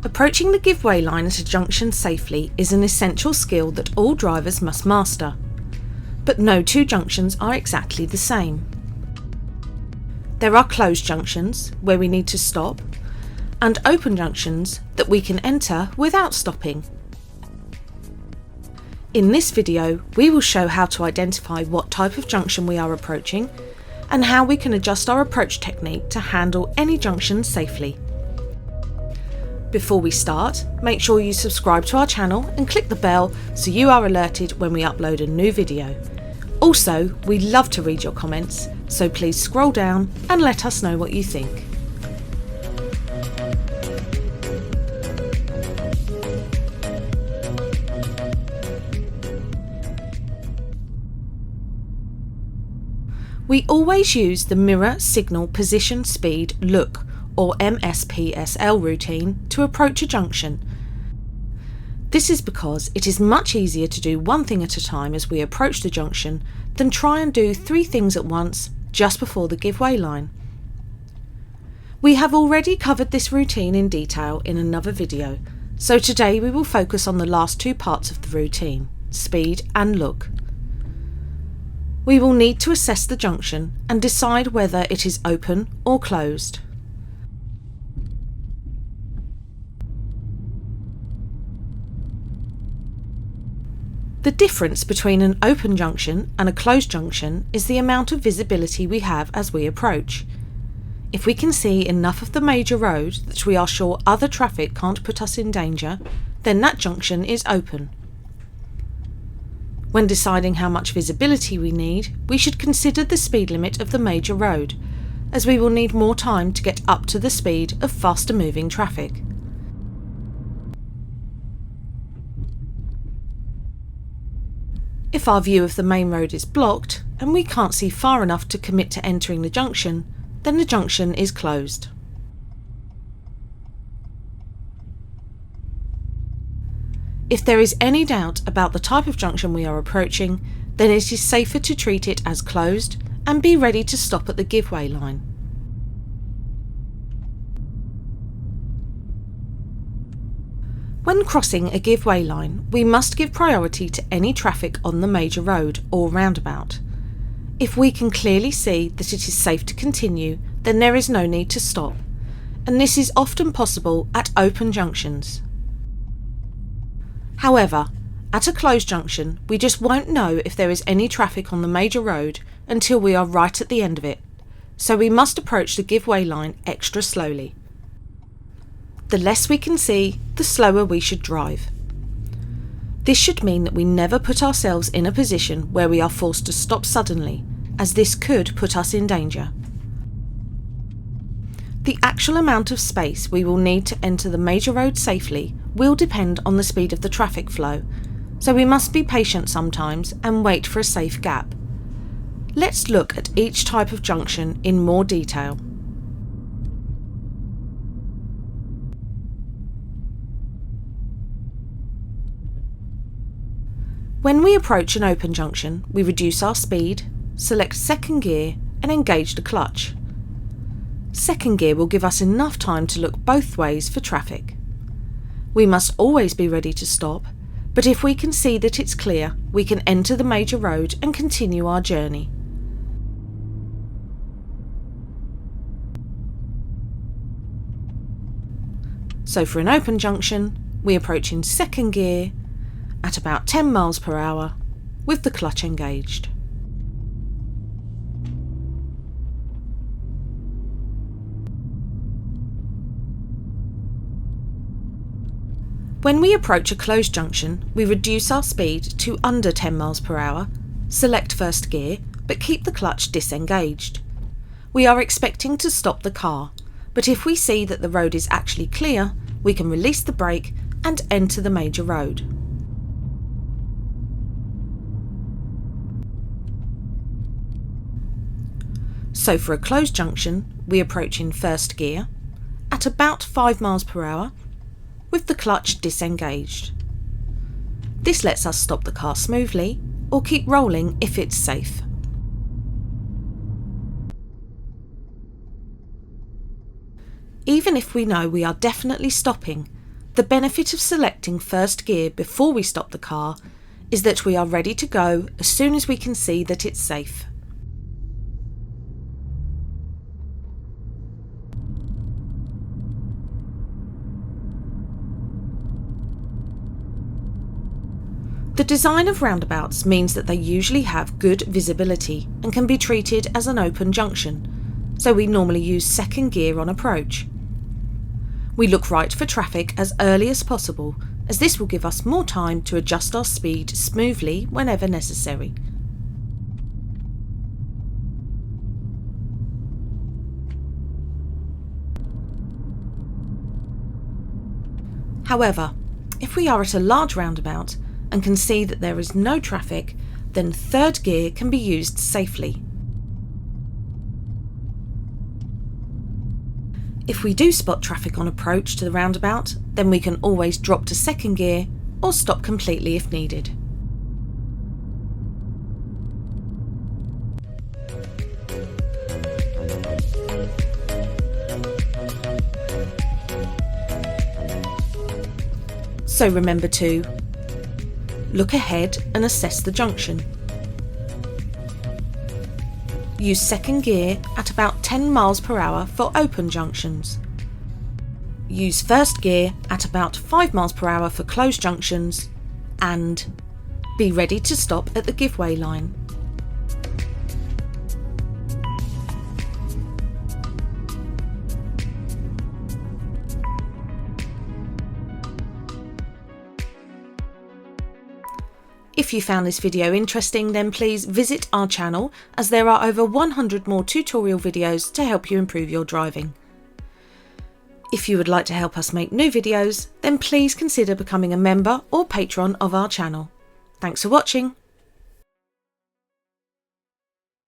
Approaching the give-way line at a junction safely is an essential skill that all drivers must master. But no two junctions are exactly the same. There are closed junctions, where we need to stop, and open junctions that we can enter without stopping. In this video, we will show how to identify what type of junction we are approaching and how we can adjust our approach technique to handle any junction safely. Before we start, make sure you subscribe to our channel and click the bell so you are alerted when we upload a new video. Also, we love to read your comments, so please scroll down and let us know what you think. We always use the mirror signal position speed look or MSPSL routine to approach a junction. This is because it is much easier to do one thing at a time as we approach the junction than try and do 3 things at once just before the give-way line. We have already covered this routine in detail in another video, so today we will focus on the last 2 parts of the routine, speed and look. We will need to assess the junction and decide whether it is open or closed. The difference between an open junction and a closed junction is the amount of visibility we have as we approach. If we can see enough of the major road that we are sure other traffic can't put us in danger, then that junction is open. When deciding how much visibility we need, we should consider the speed limit of the major road, as we will need more time to get up to the speed of faster moving traffic. If our view of the main road is blocked and we can't see far enough to commit to entering the junction, then the junction is closed. If there is any doubt about the type of junction we are approaching, then it is safer to treat it as closed and be ready to stop at the give-way line. When crossing a give-way line, we must give priority to any traffic on the major road or roundabout. If we can clearly see that it is safe to continue, then there is no need to stop, and this is often possible at open junctions. However, at a closed junction, we just won't know if there is any traffic on the major road until we are right at the end of it, so we must approach the give-way line extra slowly. The less we can see, the slower we should drive. This should mean that we never put ourselves in a position where we are forced to stop suddenly, as this could put us in danger. The actual amount of space we will need to enter the major road safely will depend on the speed of the traffic flow, so we must be patient sometimes and wait for a safe gap. Let's look at each type of junction in more detail. When we approach an open junction, we reduce our speed, select second gear and engage the clutch. Second gear will give us enough time to look both ways for traffic. We must always be ready to stop, but if we can see that it's clear, we can enter the major road and continue our journey. So for an open junction, we approach in second gear at about 10 miles per hour with the clutch engaged. When we approach a closed junction, we reduce our speed to under 10 miles per hour, select first gear, but keep the clutch disengaged. We are expecting to stop the car, but if we see that the road is actually clear, we can release the brake and enter the major road. So for a closed junction, we approach in first gear at about 5 miles per hour with the clutch disengaged. This lets us stop the car smoothly or keep rolling if it's safe. Even if we know we are definitely stopping, The benefit of selecting first gear before we stop the car is that we are ready to go as soon as we can see that it's safe. The design of roundabouts means that they usually have good visibility and can be treated as an open junction, so we normally use second gear on approach. We look right for traffic as early as possible, as this will give us more time to adjust our speed smoothly whenever necessary. However, if we are at a large roundabout and can see that there is no traffic, then third gear can be used safely. If we do spot traffic on approach to the roundabout, then we can always drop to second gear or stop completely if needed. So remember to look ahead and assess the junction. Use second gear at about 10 miles per hour for open junctions. Use first gear at about 5 miles per hour for closed junctions, and be ready to stop at the give-way line. If you found this video interesting, then please visit our channel, as there are over 100 more tutorial videos to help you improve your driving. If you would like to help us make new videos, then please consider becoming a member or patron of our channel. Thanks for watching.